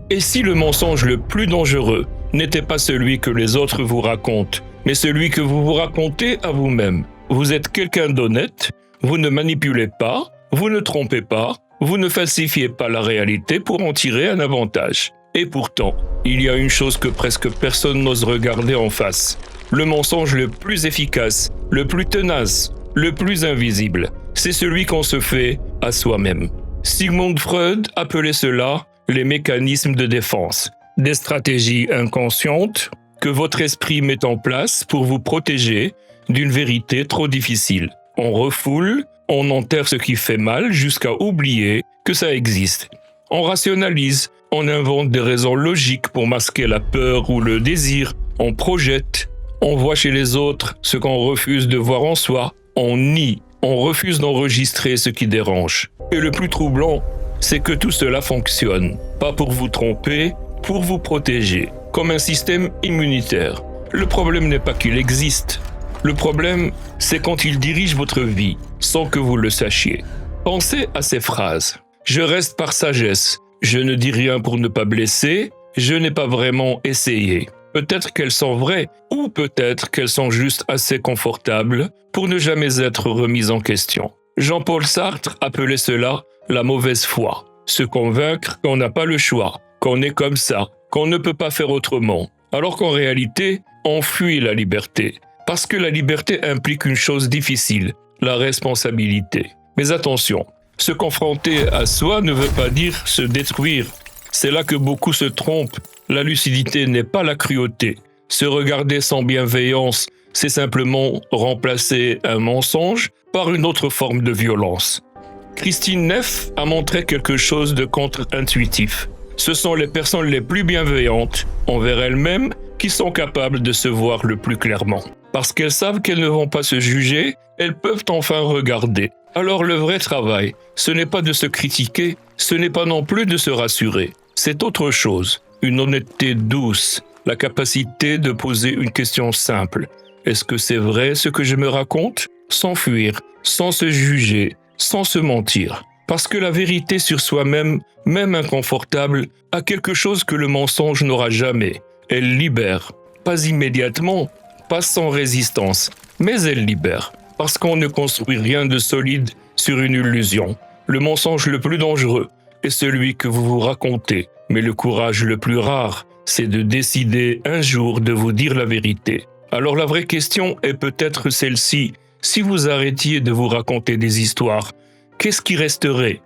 Et si le mensonge le plus dangereux n'était pas celui que les autres vous racontent, mais celui que vous vous racontez à vous-même? Vous êtes quelqu'un d'honnête, vous ne manipulez pas, vous ne trompez pas, vous ne falsifiez pas la réalité pour en tirer un avantage. Et pourtant, il y a une chose que presque personne n'ose regarder en face. Le mensonge le plus efficace, le plus tenace, le plus invisible, c'est celui qu'on se fait à soi-même. Sigmund Freud appelait cela les mécanismes de défense, des stratégies inconscientes que votre esprit met en place pour vous protéger d'une vérité trop difficile. On refoule, on enterre ce qui fait mal jusqu'à oublier que ça existe. On rationalise, on invente des raisons logiques pour masquer la peur ou le désir, on projette, on voit chez les autres ce qu'on refuse de voir en soi, on nie, on refuse d'enregistrer ce qui dérange. Et le plus troublant, c'est que tout cela fonctionne, pas pour vous tromper, pour vous protéger, comme un système immunitaire. Le problème n'est pas qu'il existe. Le problème, c'est quand il dirige votre vie, sans que vous le sachiez. Pensez à ces phrases. Je reste par sagesse. Je ne dis rien pour ne pas blesser. Je n'ai pas vraiment essayé. Peut-être qu'elles sont vraies, ou peut-être qu'elles sont juste assez confortables pour ne jamais être remises en question. Jean-Paul Sartre appelait cela la mauvaise foi. Se convaincre qu'on n'a pas le choix, qu'on est comme ça, qu'on ne peut pas faire autrement. Alors qu'en réalité, on fuit la liberté. Parce que la liberté implique une chose difficile, la responsabilité. Mais attention, se confronter à soi ne veut pas dire se détruire. C'est là que beaucoup se trompent. La lucidité n'est pas la cruauté. Se regarder sans bienveillance, c'est simplement remplacer un mensonge par une autre forme de violence. Christine Neff a montré quelque chose de contre-intuitif. Ce sont les personnes les plus bienveillantes envers elles-mêmes qui sont capables de se voir le plus clairement. Parce qu'elles savent qu'elles ne vont pas se juger, elles peuvent enfin regarder. Alors le vrai travail, ce n'est pas de se critiquer, ce n'est pas non plus de se rassurer. C'est autre chose, une honnêteté douce, la capacité de poser une question simple. Est-ce que c'est vrai ce que je me raconte? Sans fuir, sans se juger, sans se mentir. Parce que la vérité sur soi-même, même inconfortable, a quelque chose que le mensonge n'aura jamais. Elle libère. Pas immédiatement, pas sans résistance, mais elle libère. Parce qu'on ne construit rien de solide sur une illusion. Le mensonge le plus dangereux est celui que vous vous racontez. Mais le courage le plus rare, c'est de décider un jour de vous dire la vérité. Alors la vraie question est peut-être celle-ci. Si vous arrêtiez de vous raconter des histoires, qu'est-ce qui resterait?